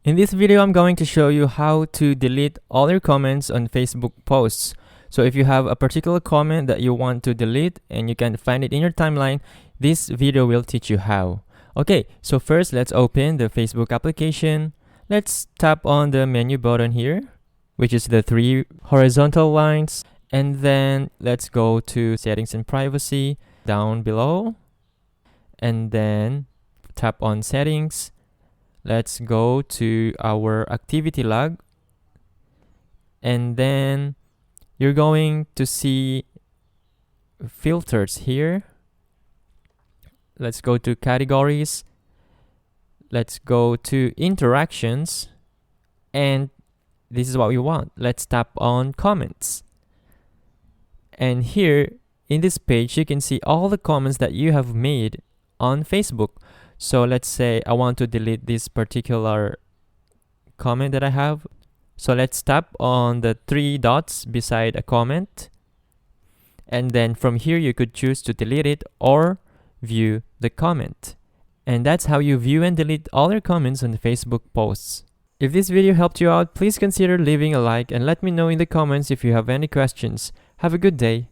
In this video, I'm going to show you how to delete all your comments on Facebook posts. So if you have a particular comment that you want to delete and you can find it in your timeline, this video will teach you how. Okay, so first let's open the Facebook application. Let's tap on the menu button here, which is the three horizontal lines. And then let's go to settings and privacy down below. And then tap on settings. Let's go to our activity log, and then you're going to see filters here. Let's go to categories. Let's go to interactions, and this is what we want. Let's tap on comments. And here in this page, you can see all the comments that you have made on Facebook. So let's say I want to delete this particular comment that I have. So let's tap on the three dots beside a comment. And then from here, you could choose to delete it or view the comment. And that's how you view and delete all your comments on the Facebook posts. If this video helped you out, please consider leaving a like and let me know in the comments if you have any questions. Have a good day.